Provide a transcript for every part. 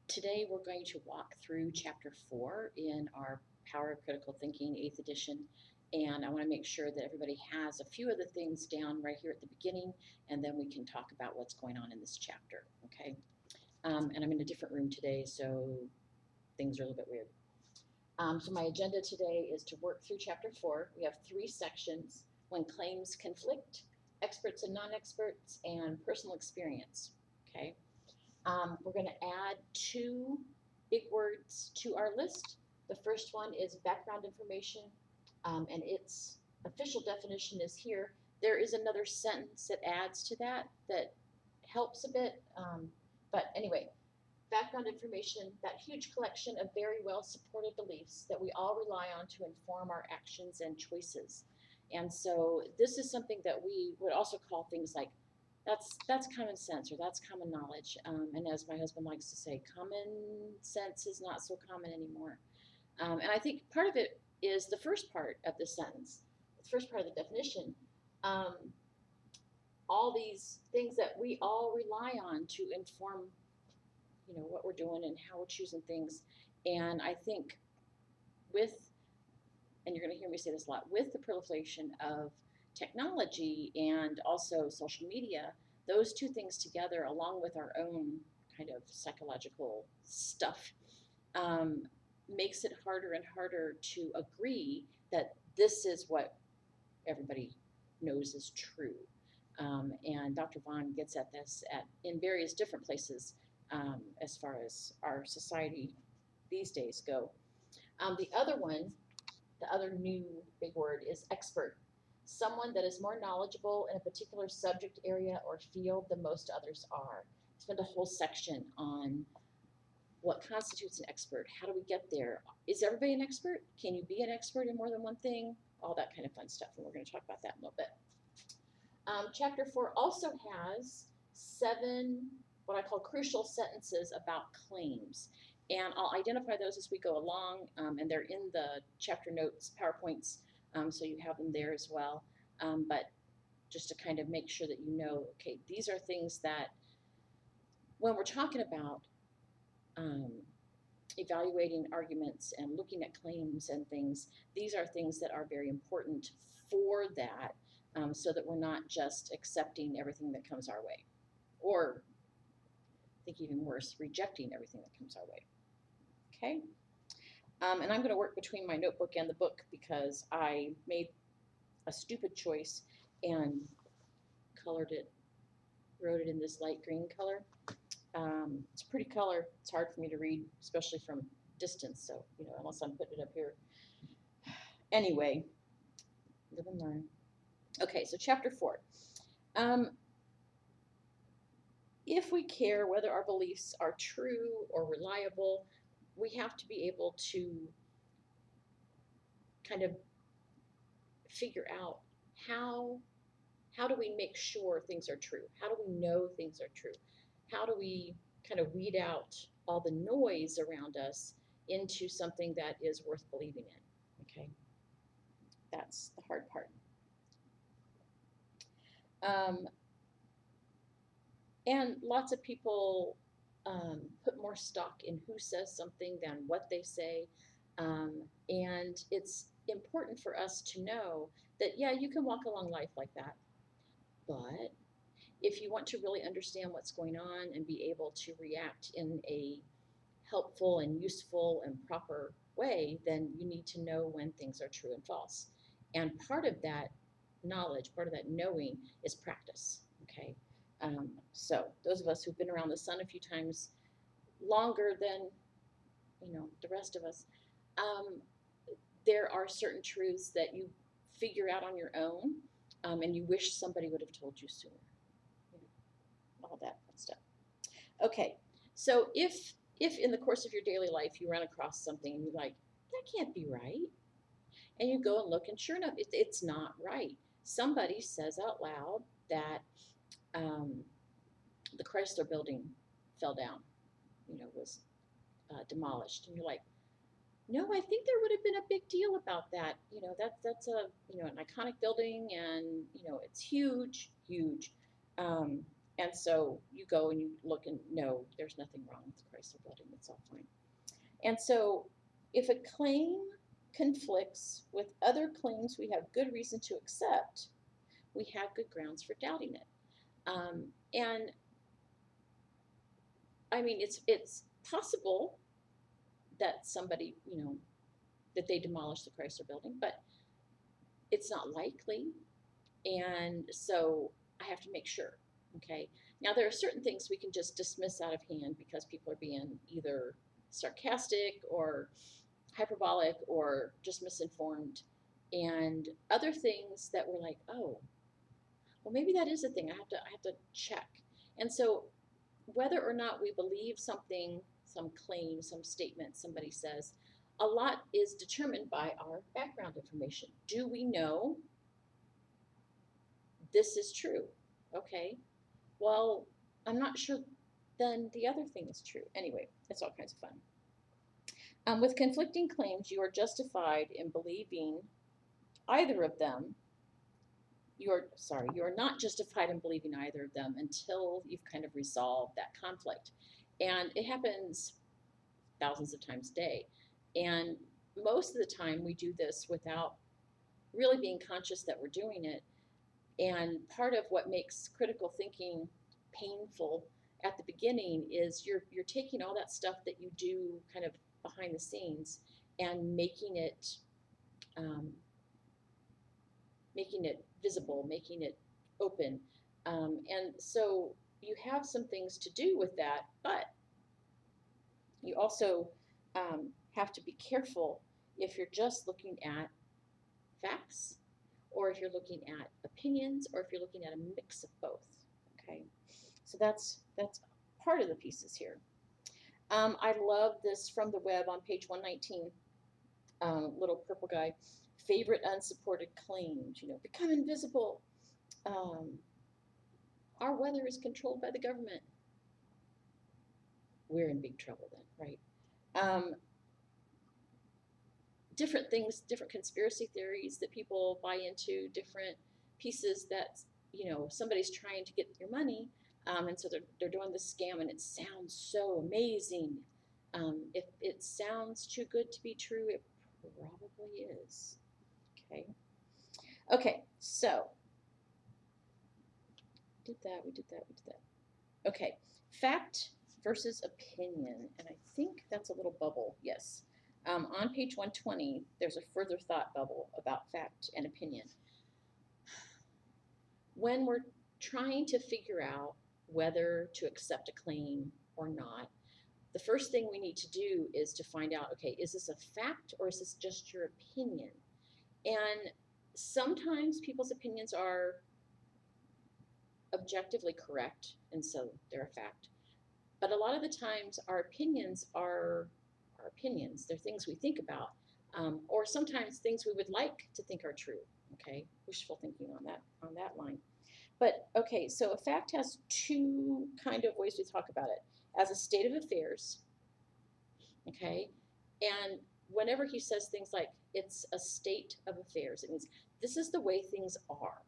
Today we're going to walk through Chapter 4 in our Power of Critical Thinking 8th edition. And I want to make sure that everybody has a few of the things down right here at the beginning, and then we can talk about what's going on in this chapter, okay? And I'm in a different room today, so things are a little bit weird. So my agenda today is to work through Chapter 4. We have 3 sections: when claims conflict, experts and non-experts, and personal experience, okay? We're going to add 2 big words to our list. The first one is background information, and its official definition is here. There is another sentence that adds to that helps a bit. But anyway, background information, that huge collection of very well supported beliefs that we all rely on to inform our actions and choices. And so this is something that we would also call things like that's common sense, or that's common knowledge. And as my husband likes to say, common sense is not so common anymore. And I think part of it is the first part of the sentence, the first part of the definition. Um, all these things that we all rely on to inform, what we're doing and how we're choosing things. And I think with, and you're going to hear me say this a lot, with the proliferation of technology and also social media, those 2 things together, along with our own kind of psychological stuff, makes it harder and harder to agree that this is what everybody knows is true. And Dr. Vaughn gets at this in various different places, as far as our society these days go. The other one, the other new big word is expert. Someone that is more knowledgeable in a particular subject area or field than most others are. Spend a whole section on what constitutes an expert. How do we get there? Is everybody an expert? Can you be an expert in more than one thing? All that kind of fun stuff, and we're going to talk about that in a little bit. Chapter 4 also has 7 what I call crucial sentences about claims. And I'll identify those as we go along, and they're in the chapter notes, PowerPoints, so you have them there as well. But just to kind of make sure that you know, okay, these are things that when we're talking about evaluating arguments and looking at claims and things, these are things that are very important for that, so that we're not just accepting everything that comes our way, or I think even worse, rejecting everything that comes our way. Okay? And I'm going to work between my notebook and the book because I made a stupid choice and colored it, wrote it in this light green color. It's a pretty color. It's hard for me to read, especially from distance. So, unless I'm putting it up here. Anyway, live and learn. Okay, so chapter 4. If we care whether our beliefs are true or reliable, we have to be able to kind of figure out how do we make sure things are true? How do we know things are true? How do we kind of weed out all the noise around us into something that is worth believing in? Okay, that's the hard part. And lots of people put more stock in who says something than what they say. And it's important for us to know that, yeah, you can walk along life like that. But if you want to really understand what's going on and be able to react in a helpful and useful and proper way, then you need to know when things are true and false. And part of that knowledge, part of that knowing is practice, okay? So those of us who've been around the sun a few times longer than, the rest of us, there are certain truths that you figure out on your own, and you wish somebody would have told you sooner. All that fun stuff. Okay, so if in the course of your daily life you run across something and you're like, that can't be right, and you go and look, and sure enough, it's not right. Somebody says out loud that the Chrysler building fell down, was demolished, and you're like, no, I think there would have been a big deal about that. That's a an iconic building, and it's huge, huge. And so you go and you look, and no, there's nothing wrong with the Chrysler building. And so if a claim conflicts with other claims we have good reason to accept, we have good grounds for doubting it. And I mean, it's possible that somebody, that they demolish the Chrysler building, but it's not likely. And so I have to make sure. Okay. Now, there are certain things we can just dismiss out of hand because people are being either sarcastic or hyperbolic or just misinformed. And other things that we're like, oh, well, maybe that is a thing. I have to check. And so whether or not we believe something, some claim, some statement somebody says, a lot is determined by our background information. Do we know this is true? Okay. Well, I'm not sure then the other thing is true. Anyway, it's all kinds of fun. With conflicting claims, you are justified in believing either of them. You are not justified in believing either of them until you've kind of resolved that conflict. And it happens thousands of times a day. And most of the time we do this without really being conscious that we're doing it. And part of what makes critical thinking painful at the beginning is you're taking all that stuff that you do kind of behind the scenes and making it visible, making it open. And so you have some things to do with that, but you also have to be careful if you're just looking at facts, or if you're looking at opinions, or if you're looking at a mix of both. Okay, so that's part of the pieces here. I love this from the web on page 119. Little purple guy. Favorite unsupported claims. Become invisible. Our weather is controlled by the government. We're in big trouble then, right? Different things, different conspiracy theories that people buy into, different pieces that somebody's trying to get your money, and so they're doing this scam, and it sounds so amazing. If it sounds too good to be true, it probably is. Okay, so we did that. Okay, fact versus opinion, and I think that's a little bubble. Yes. On page 120, there's a further thought bubble about fact and opinion. When we're trying to figure out whether to accept a claim or not, the first thing we need to do is to find out, okay, is this a fact or is this just your opinion? And sometimes people's opinions are objectively correct, and so they're a fact. But a lot of the times our opinions are our opinions. They're things we think about, or sometimes things we would like to think are true. Okay, wishful thinking on that line. But okay, so a fact has two kind of ways we talk about it: as a state of affairs. Okay, and whenever he says things like it's a state of affairs, it means this is the way things are.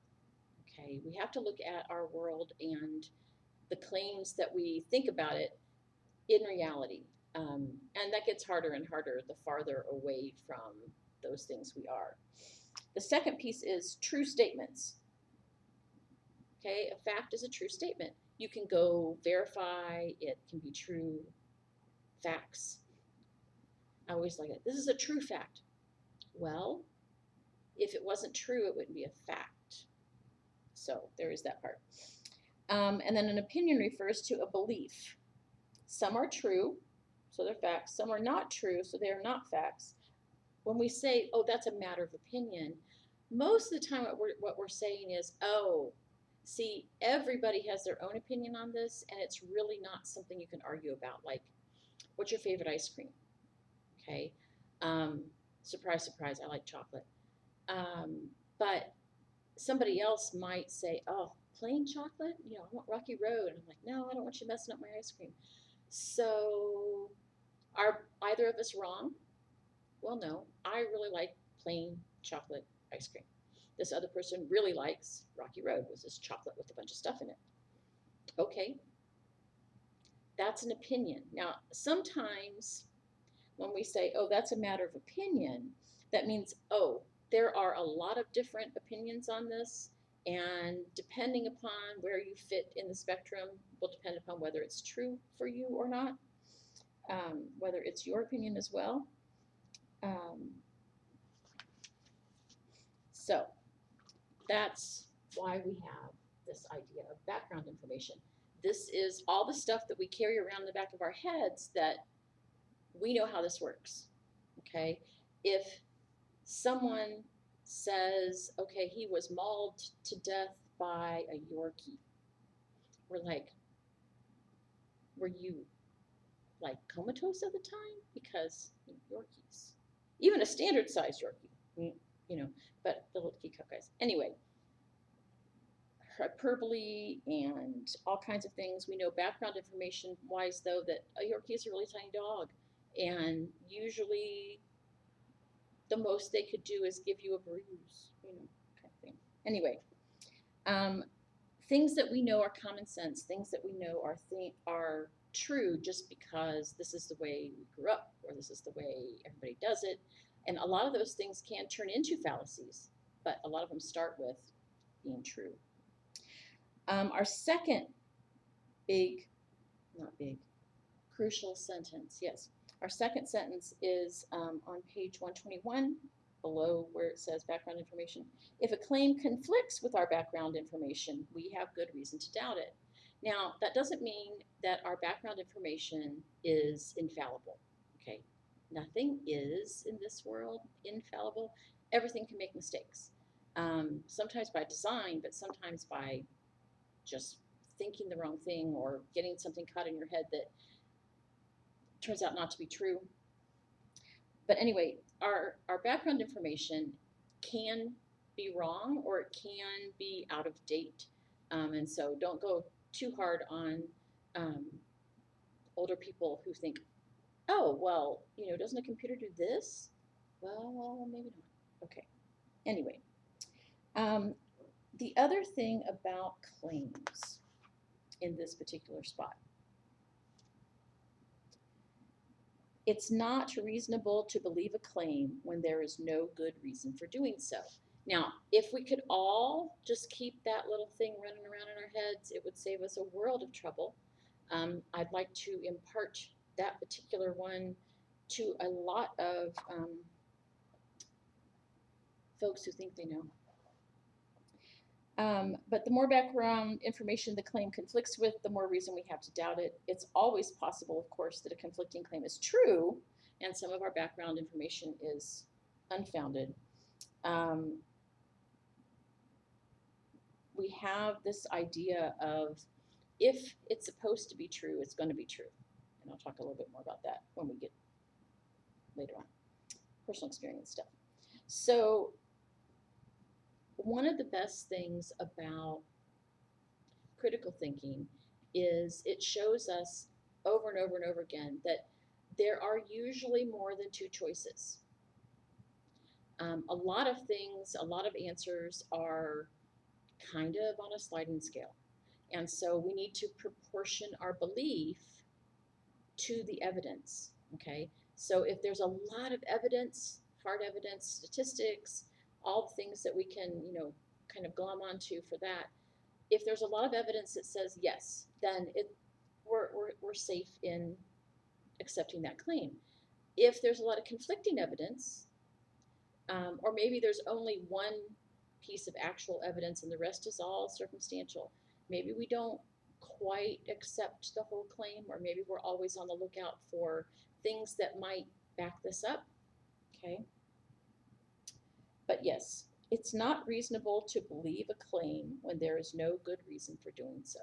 Okay, we have to look at our world and the claims that we think about it in reality. And that gets harder and harder the farther away from those things we are. The second piece is true statements. Okay, a fact is a true statement. You can go verify it can be true facts. I always like it. This is a true fact. Well, if it wasn't true, it wouldn't be a fact. So there is that part. And then an opinion refers to a belief. Some are true, so they're facts. Some are not true, so they are not facts. When we say, oh, that's a matter of opinion, most of the time what we're saying is, oh, see, everybody has their own opinion on this, and it's really not something you can argue about. Like, what's your favorite ice cream? Okay. Surprise, surprise, I like chocolate. But somebody else might say, oh, plain chocolate? I want Rocky Road. And I'm like, no, I don't want you messing up my ice cream. So are either of us wrong? Well, no, I really like plain chocolate ice cream. This other person really likes Rocky Road, which is chocolate with a bunch of stuff in it. Okay, that's an opinion. Now, sometimes when we say, oh, that's a matter of opinion, that means, oh, there are a lot of different opinions on this, and depending upon where you fit in the spectrum will depend upon whether it's true for you or not, whether it's your opinion as well. So that's why we have this idea of background information. This is all the stuff that we carry around in the back of our heads that we know how this works, okay? If someone says, okay, he was mauled to death by a Yorkie, we're like, were you like comatose at the time? Because Yorkies, even a standard sized Yorkie, but the little kitty guys. Anyway, hyperbole and all kinds of things. We know background information wise, though, that a Yorkie is a really tiny dog, and usually the most they could do is give you a bruise, kind of thing. Anyway, things that we know are common sense, things that we know are true just because this is the way we grew up, or this is the way everybody does it. And a lot of those things can turn into fallacies, but a lot of them start with being true. Our second crucial sentence, yes. Our second sentence is on page 121, below where it says background information. If a claim conflicts with our background information, we have good reason to doubt it. Now, that doesn't mean that our background information is infallible, okay? Nothing is in this world infallible. Everything can make mistakes. Sometimes by design, but sometimes by just thinking the wrong thing or getting something caught in your head that turns out not to be true. But anyway, our background information can be wrong, or it can be out of date. And so don't go too hard on older people who think, oh, well, doesn't a computer do this? Well, maybe not. Okay. Anyway, the other thing about claims in this particular spot, it's not reasonable to believe a claim when there is no good reason for doing so. Now, if we could all just keep that little thing running around in our heads, it would save us a world of trouble. I'd like to impart that particular one to a lot of folks who think they know. But the more background information the claim conflicts with, the more reason we have to doubt it. It's always possible, of course, that a conflicting claim is true, and some of our background information is unfounded. We have this idea of, if it's supposed to be true, it's going to be true. And I'll talk a little bit more about that when we get later on. Personal experience stuff. So one of the best things about critical thinking is it shows us over and over and over again that there are usually more than two choices. A lot of things, a lot of answers are kind of on a sliding scale. And so we need to proportion our belief to the evidence, okay? So if there's a lot of evidence, hard evidence, statistics, all the things that we can, kind of glom onto for that, if there's a lot of evidence that says yes, then we're safe in accepting that claim. If there's a lot of conflicting evidence, or maybe there's only one piece of actual evidence and the rest is all circumstantial, maybe we don't quite accept the whole claim, or maybe we're always on the lookout for things that might back this up, okay? But yes, it's not reasonable to believe a claim when there is no good reason for doing so,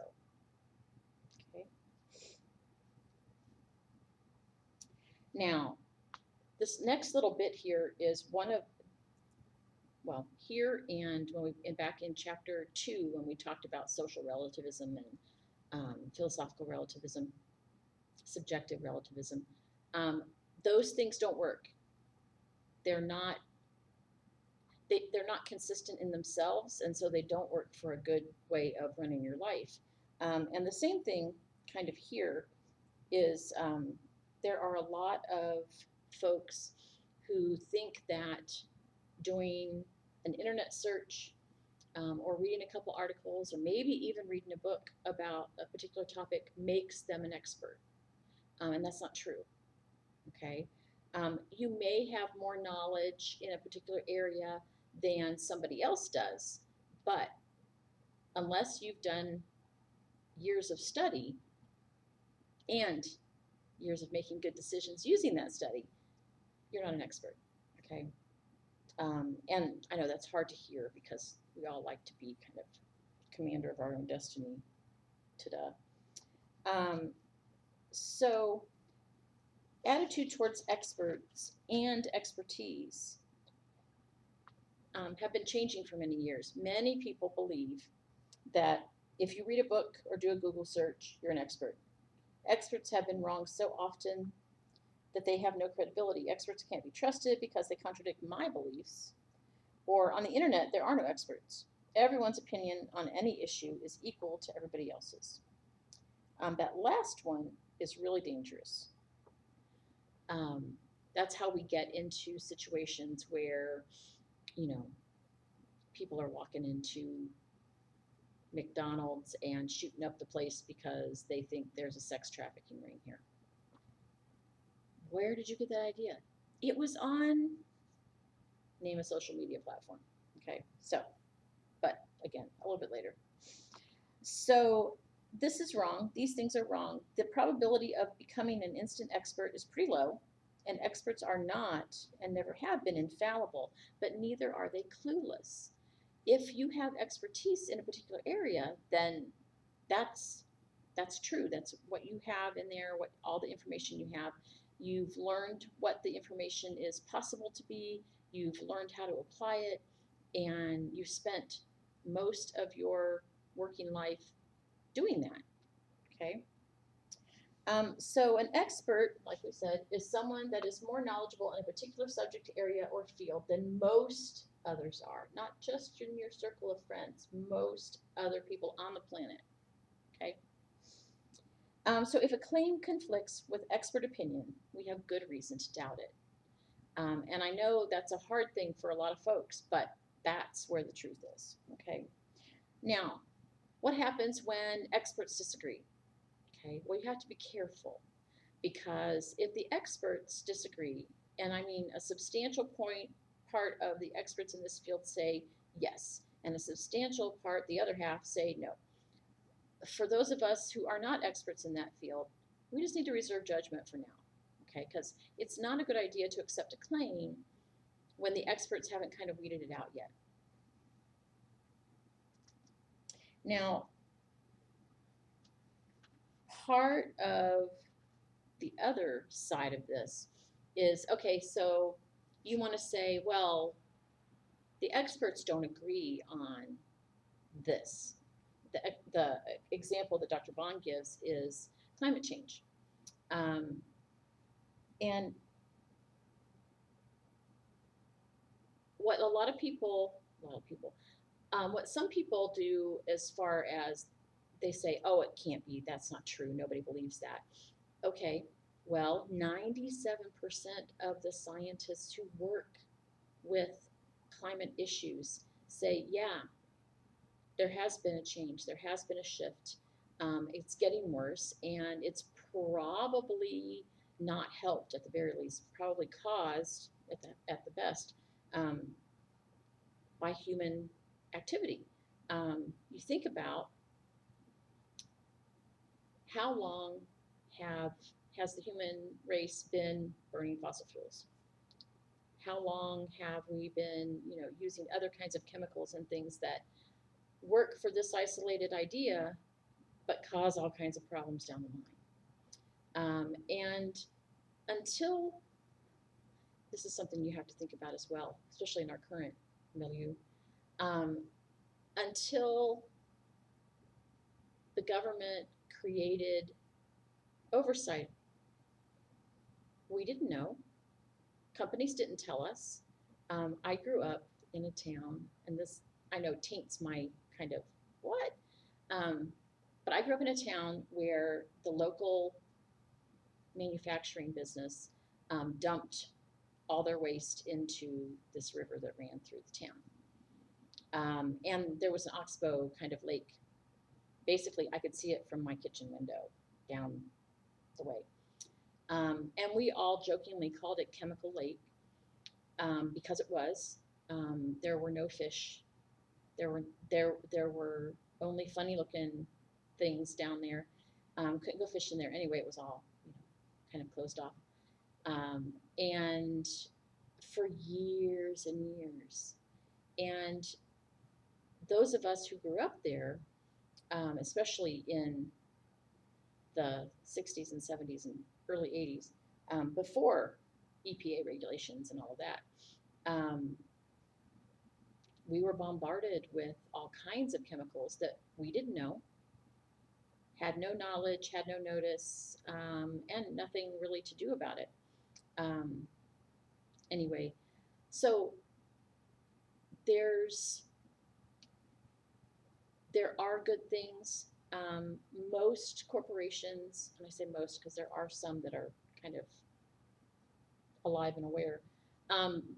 okay? Now, this next little bit here is here and back in chapter 2 when we talked about social relativism and philosophical relativism, subjective relativism, those things don't work. They're not consistent in themselves, and so they don't work for a good way of running your life. And the same thing kind of here is there are a lot of folks who think that doing an internet search or reading a couple articles or maybe even reading a book about a particular topic makes them an expert. And that's not true, okay? You may have more knowledge in a particular area than somebody else does, but unless you've done years of study and years of making good decisions using that study, you're not an expert, okay? And I know that's hard to hear because we all like to be kind of commander of our own destiny. Ta-da. So attitude towards experts and expertise have been changing for many years. Many people believe that if you read a book or do a Google search, you're an expert. Experts have been wrong so often that they have no credibility. Experts can't be trusted because they contradict my beliefs. Or on the internet, there are no experts. Everyone's opinion on any issue is equal to everybody else's. That last one is really dangerous. That's how we get into situations where, people are walking into McDonald's and shooting up the place because they think there's a sex trafficking ring here. Where did you get that idea? It was on, name a social media platform. Okay, so, but again, a little bit later. So this is wrong. These things are wrong. The probability of becoming an instant expert is pretty low, and experts are not and never have been infallible, but neither are they clueless. If you have expertise in a particular area, then that's true. That's what you have in there, what all the information you have. You've learned what the information is possible to be. You've learned how to apply it, and you've spent most of your working life doing that, okay? So an expert, like we said, is someone that is more knowledgeable in a particular subject area or field than most others are, not just in your circle of friends, most other people on the planet, okay? So if a claim conflicts with expert opinion, we have good reason to doubt it. And I know that's a hard thing for a lot of folks, but that's where the truth is, okay? Now, what happens when experts disagree? Okay, well, you have to be careful because if the experts disagree, and I mean a substantial part of the experts in this field say yes, and a substantial part, the other half, say no. For those of us who are not experts in that field, we just need to reserve judgment for now, okay? Because it's not a good idea to accept a claim when the experts haven't kind of weeded it out yet. Now, part of the other side of this is, okay, so you want to say, well, the experts don't agree on this. The example that Dr. Bond gives is climate change. And what what some people do as far as they say, oh, it can't be, that's not true, nobody believes that. Okay, well, 97% of the scientists who work with climate issues say, yeah, there has been a change, there has been a shift. It's getting worse, and it's probably not helped at the very least, probably caused at the best by human activity. You think about how long has the human race been burning fossil fuels? How long have we been, using other kinds of chemicals and things that work for this isolated idea, but cause all kinds of problems down the line? And until, this is something you have to think about as well, especially in our current milieu, until the government created oversight, we didn't know. Companies didn't tell us. I grew up in a town, and this, I know, taints my kind of what? But I grew up in a town where the local manufacturing business dumped all their waste into this river that ran through the town. And there was an oxbow kind of lake. Basically, I could see it from my kitchen window down the way. And we all jokingly called it Chemical Lake because it was. There were no fish. There were only funny looking things down there. Couldn't go fishing there anyway. It was all kind of closed off. And for years and years, and those of us who grew up there, especially in the 60s and 70s and early 80s, before EPA regulations and all of that, we were bombarded with all kinds of chemicals that we didn't know, had no knowledge, had no notice, and nothing really to do about it. Anyway, so there are good things. Most corporations, and I say most because there are some that are kind of alive and aware,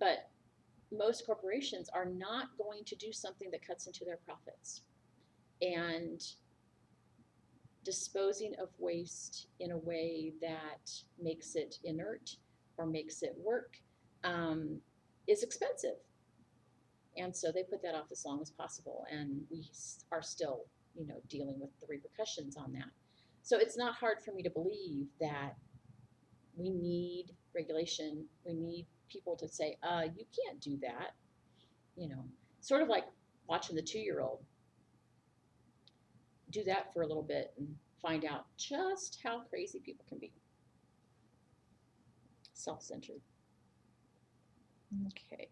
but most corporations are not going to do something that cuts into their profits. And disposing of waste in a way that makes it inert or makes it work is expensive. And so they put that off as long as possible, and we are still, dealing with the repercussions on that. So it's not hard for me to believe that we need regulation. We need people to say, you can't do that. Sort of like watching the 2-year-old do that for a little bit and find out just how crazy people can be. Self-centered. Okay.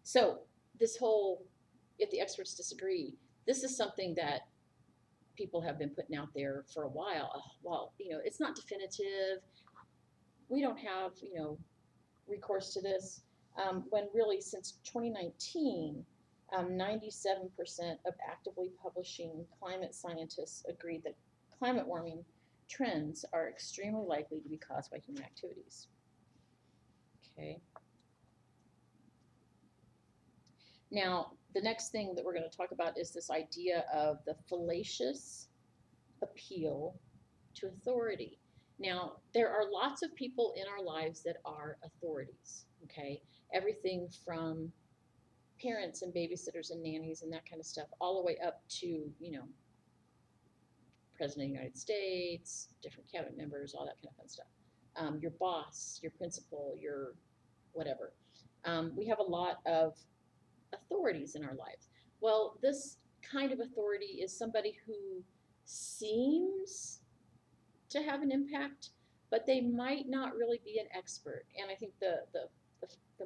So this whole, if the experts disagree, this is something that people have been putting out there for a while. Well, it's not definitive. We don't have, recourse to this. When really since 2019, 97% of actively publishing climate scientists agreed that climate warming trends are extremely likely to be caused by human activities. Okay. Now, the next thing that we're going to talk about is this idea of the fallacious appeal to authority. Now, there are lots of people in our lives that are authorities, okay? Everything from parents and babysitters and nannies and that kind of stuff, all the way up to, President of the United States, different cabinet members, all that kind of fun stuff. Your boss, your principal, your whatever. We have a lot of authorities in our lives. Well, this kind of authority is somebody who seems to have an impact, but they might not really be an expert. And I think the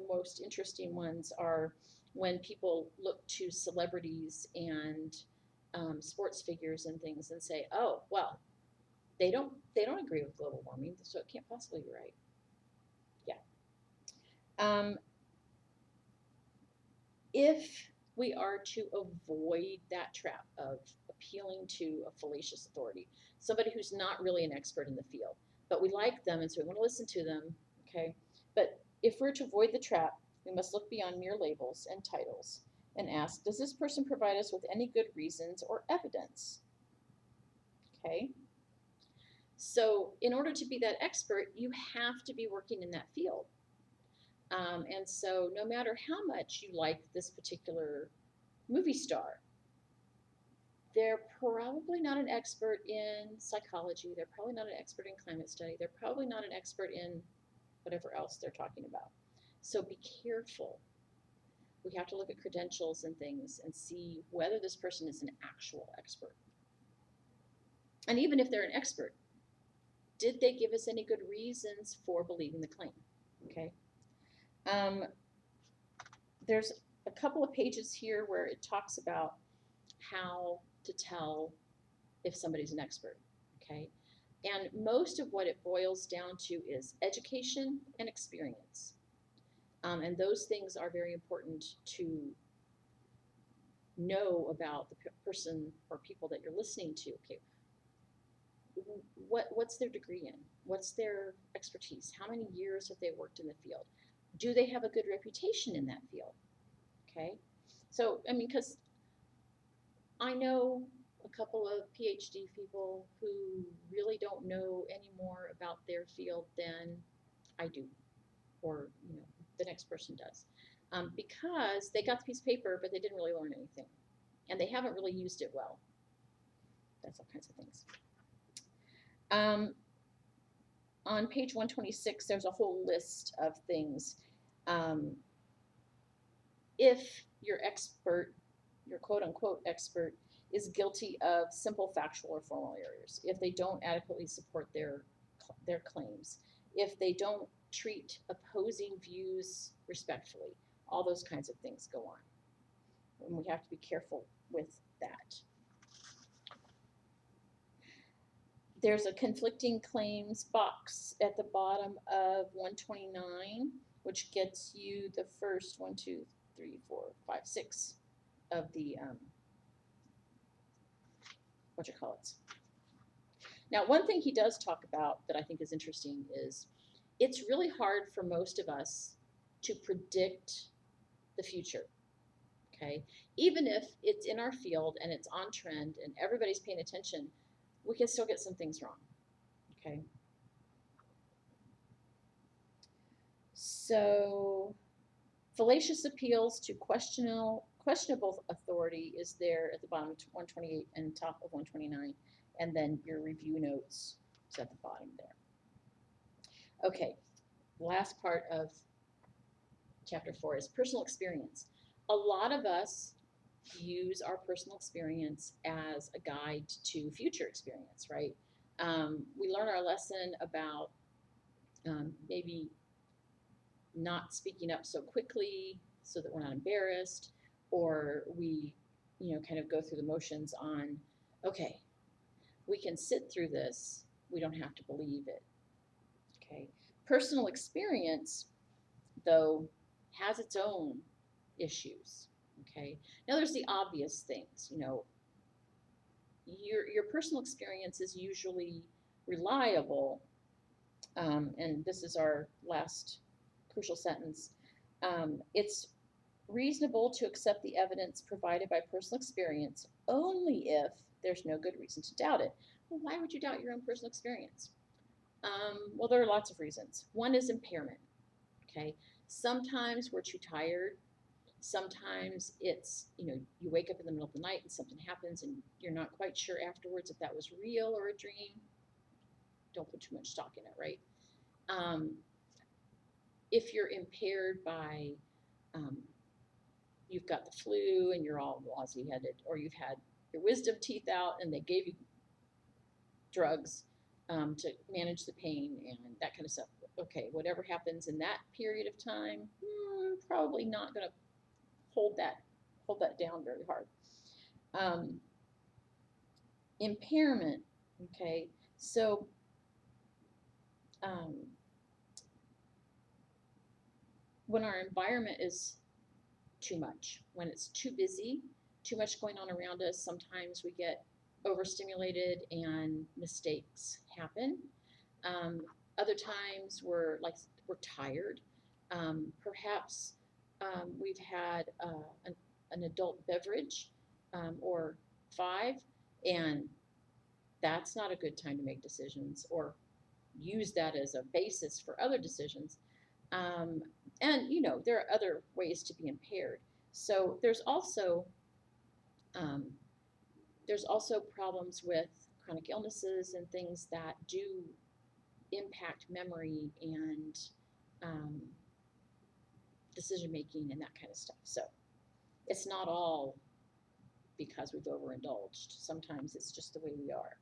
most interesting ones are when people look to celebrities and sports figures and things and say, oh, well, they don't agree with global warming, so it can't possibly be right. Yeah. If we are to avoid that trap of appealing to a fallacious authority, somebody who's not really an expert in the field, but we like them and so we want to listen to them, okay? But if we're to avoid the trap, we must look beyond mere labels and titles and ask, does this person provide us with any good reasons or evidence? Okay? So in order to be that expert, you have to be working in that field. And so no matter how much you like this particular movie star, they're probably not an expert in psychology. They're probably not an expert in climate study. They're probably not an expert in whatever else they're talking about. So be careful. We have to look at credentials and things and see whether this person is an actual expert. And even if they're an expert, did they give us any good reasons for believing the claim? Okay. There's a couple of pages here where it talks about how to tell if somebody's an expert, okay? And most of what it boils down to is education and experience. And those things are very important to know about the person or people that you're listening to. Okay, what's their degree in? What's their expertise? How many years have they worked in the field? Do they have a good reputation in that field? Okay, so I mean, because I know a couple of PhD people who really don't know any more about their field than I do, or the next person does, because they got the piece of paper, but they didn't really learn anything, and they haven't really used it well. That's all kinds of things. On page 126, there's a whole list of things. If your expert, your quote-unquote expert, is guilty of simple factual or formal errors, if they don't adequately support their claims, if they don't treat opposing views respectfully, all those kinds of things go on. And we have to be careful with that. There's a conflicting claims box at the bottom of 129, which gets you the first 1, 2, 3, 4, 5, 6 of the Now, one thing he does talk about that I think is interesting is it's really hard for most of us to predict the future. Okay, even if it's in our field and it's on trend and everybody's paying attention, we can still get some things wrong. Okay, so fallacious appeals to questionable authority is there at the bottom of 128 and top of 129, and then your review notes is at the bottom there. Okay, last part of chapter 4 is personal experience. A lot of us use our personal experience as a guide to future experience, right? We learn our lesson about maybe not speaking up so quickly so that we're not embarrassed, or we, kind of go through the motions on, okay, we can sit through this. We don't have to believe it. Okay. Personal experience, though, has its own issues. Okay. Now there's the obvious things, your personal experience is usually reliable, and this is our last crucial sentence. It's reasonable to accept the evidence provided by personal experience only if there's no good reason to doubt it. Well, why would you doubt your own personal experience? Well, there are lots of reasons. One is impairment. Okay, sometimes we're too tired. Sometimes it's, you wake up in the middle of the night and something happens and you're not quite sure afterwards if that was real or a dream. Don't put too much stock in it, right? If you're impaired by, you've got the flu and you're all lousy-headed, or you've had your wisdom teeth out and they gave you drugs to manage the pain and that kind of stuff. Okay, whatever happens in that period of time, probably not going to hold that down very hard. Impairment, okay, so when our environment is too much, when it's too busy, too much going on around us, sometimes we get overstimulated and mistakes happen. Other times we're tired. Perhaps we've had an adult beverage or 5, and that's not a good time to make decisions or use that as a basis for other decisions. And there are other ways to be impaired. So there's also problems with chronic illnesses and things that do impact memory and decision making and that kind of stuff. So it's not all because we've overindulged. Sometimes it's just the way we are.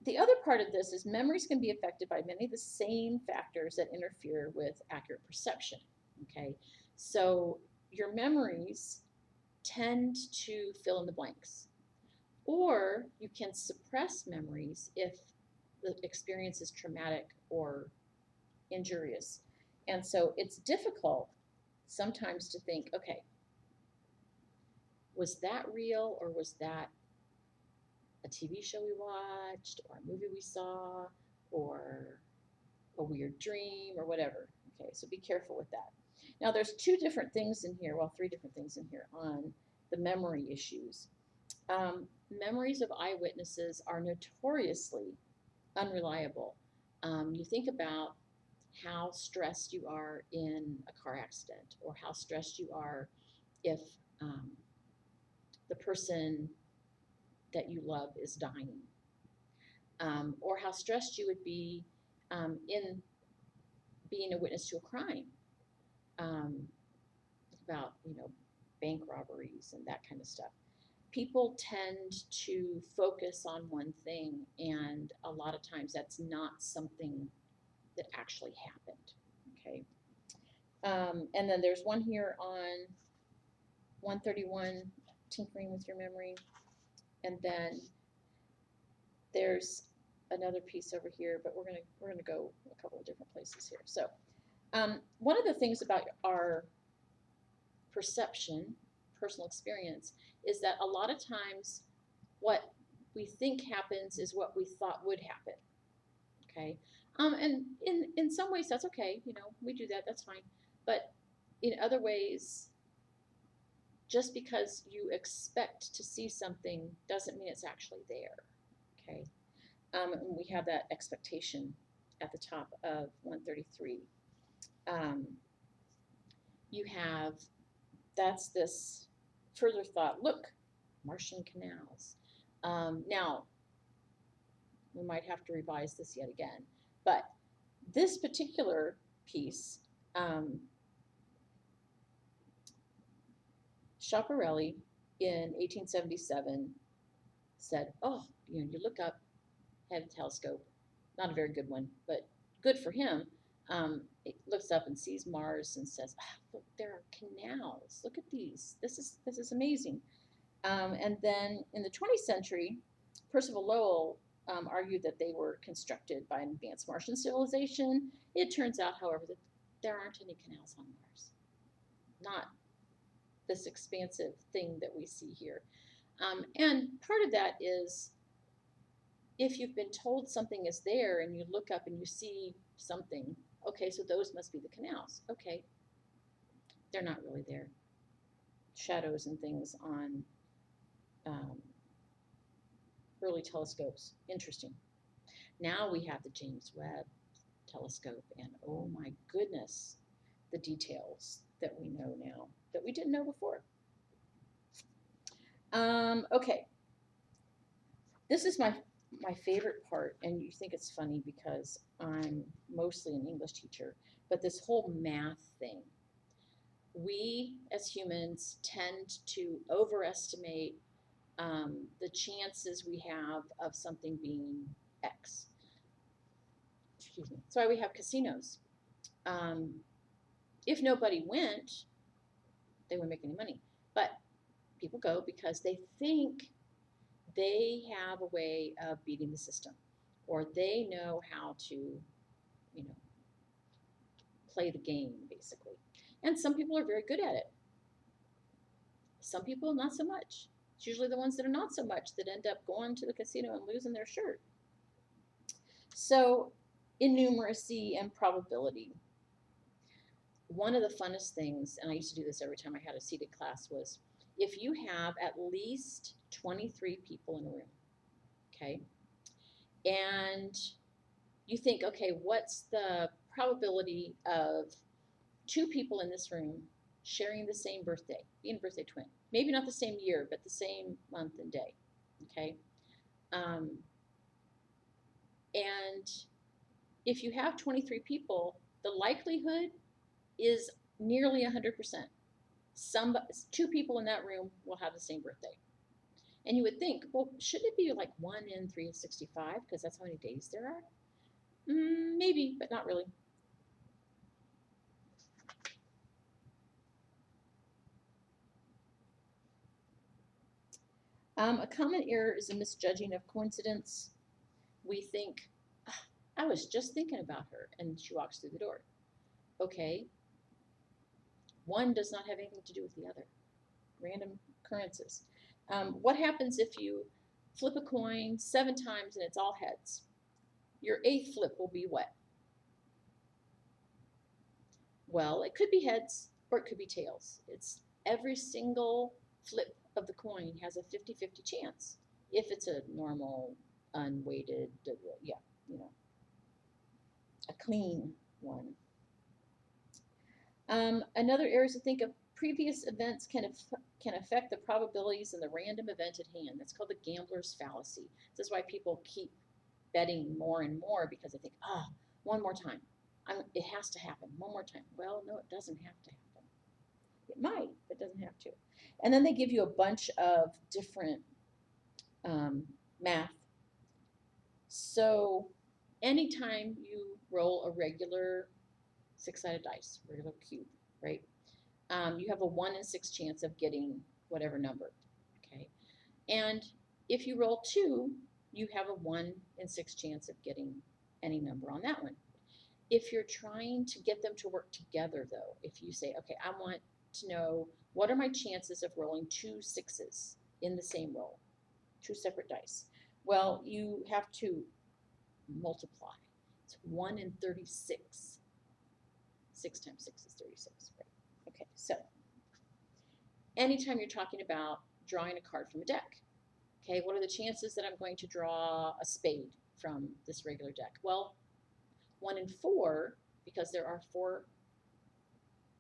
The other part of this is memories can be affected by many of the same factors that interfere with accurate perception. Okay, so your memories tend to fill in the blanks, or you can suppress memories if the experience is traumatic or injurious. And so it's difficult sometimes to think, okay, was that real or was that a TV show we watched, or a movie we saw, or a weird dream, or whatever. Okay, so be careful with that. Now, there's two different things in here, well, three different things in here on the memory issues. Memories of eyewitnesses are notoriously unreliable. You think about how stressed you are in a car accident, or how stressed you are if the person that you love is dying, or how stressed you would be in being a witness to a crime, about bank robberies and that kind of stuff. People tend to focus on one thing, and a lot of times that's not something that actually happened. Okay. And then there's one here on 131, tinkering with your memory. And then there's another piece over here, but we're gonna go a couple of different places here. So one of the things about our perception, personal experience, is that a lot of times what we think happens is what we thought would happen. Okay. And in some ways that's okay, we do that, that's fine. But in other ways, just because you expect to see something doesn't mean it's actually there. Okay. And we have that expectation at the top of 133. You have, that's this further thought. Look, Martian canals. Now, we might have to revise this yet again, but this particular piece, Schiaparelli in 1877 said, oh, you look up, had a telescope, not a very good one, but good for him. It looks up and sees Mars and says, look, there are canals. Look at these. This is amazing. And then in the 20th century, Percival Lowell argued that they were constructed by an advanced Martian civilization. It turns out, however, that there aren't any canals on Mars. Not this expansive thing that we see here. And part of that is, if you've been told something is there and you look up and you see something, okay, so those must be the canals. Okay, they're not really there. Shadows and things on early telescopes. Interesting. Now we have the James Webb telescope, and oh my goodness, the details that we know now that we didn't know before. Okay, this is my favorite part, and you think it's funny because I'm mostly an English teacher, but this whole math thing. We as humans tend to overestimate the chances we have of something being X. Excuse me. That's why we have casinos. If nobody went, they wouldn't make any money. But people go because they think they have a way of beating the system, or they know how to, play the game, basically. And some people are very good at it. Some people, not so much. It's usually the ones that are not so much that end up going to the casino and losing their shirt. So, innumeracy and probability. One of the funnest things, and I used to do this every time I had a seated class, was if you have at least 23 people in a room, okay, and you think, okay, what's the probability of 2 people in this room sharing the same birthday, being a birthday twin? Maybe not the same year, but the same month and day, okay? And if you have 23 people, the likelihood is nearly 100%. 2 people in that room will have the same birthday. And you would think, well, shouldn't it be like 1 in 365, because that's how many days there are? Maybe, but not really. A common error is a misjudging of coincidence. We think, I was just thinking about her, and she walks through the door. Okay. One does not have anything to do with the other. Random occurrences. What happens if you flip a coin 7 times and it's all heads. Your 8th flip will be what? Well, it could be heads or it could be tails. It's every single flip of the coin has a 50-50 chance. If it's a normal, unweighted, yeah, you know, a clean one. Another area to think of, previous events can affect the probabilities in the random event at hand. That's called the gambler's fallacy. This is why people keep betting more and more, because they think, one more time. It has to happen. One more time. Well, no, it doesn't have to happen. It might, but it doesn't have to. And then they give you a bunch of different math. So anytime you roll a regular 6-sided dice, regular cube, right? You have a 1 in 6 chance of getting whatever number, okay? And if you roll 2, you have a 1 in 6 chance of getting any number on that one. If you're trying to get them to work together, though, if you say, okay, I want to know what are my chances of rolling 2 6s in the same roll, 2 separate dice. Well, you have to multiply. It's 1 in 36. 6 times 6 is 36, right? Okay, so anytime you're talking about drawing a card from a deck, okay, what are the chances that I'm going to draw a spade from this regular deck? Well, 1 in 4, because there are 4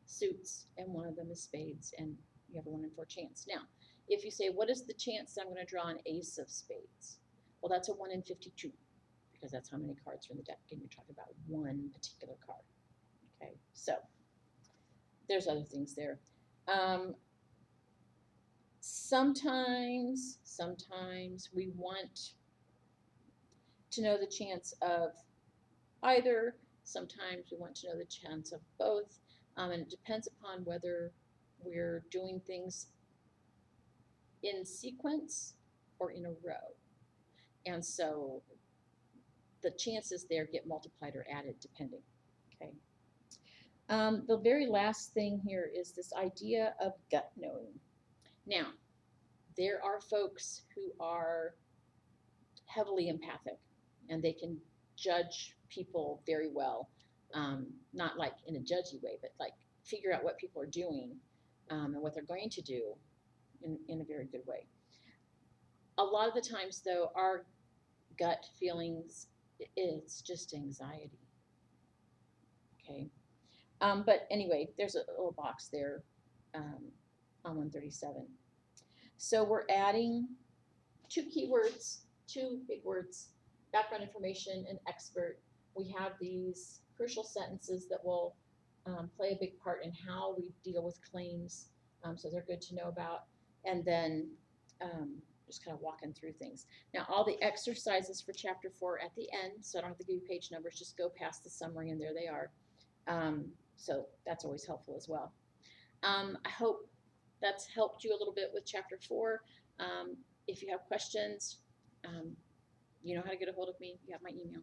suits and one of them is spades, and you have a 1 in 4 chance. Now, if you say, what is the chance that I'm going to draw an ace of spades? Well, that's a 1 in 52, because that's how many cards are in the deck, and you're talking about one particular card. Okay, so there's other things there. Sometimes we want to know the chance of either. Sometimes we want to know the chance of both, and it depends upon whether we're doing things in sequence or in a row. And so the chances there get multiplied or added depending. Okay. The very last thing here is this idea of gut knowing. Now, there are folks who are heavily empathic and they can judge people very well, not like in a judgy way, but like figure out what people are doing and what they're going to do in a very good way. A lot of the times, though, our gut feelings, it's just anxiety. Okay. But anyway, there's a little box there on 137. So we're adding 2 keywords, 2 big words, background information, and expert. We have these crucial sentences that will play a big part in how we deal with claims, so they're good to know about. And then just kind of walking through things. Now, all the exercises for Chapter 4 at the end, so I don't have to give you page numbers, just go past the summary and there they are. So that's always helpful as well. I hope that's helped you a little bit with Chapter 4. If you have questions, you know how to get a hold of me. You have my email.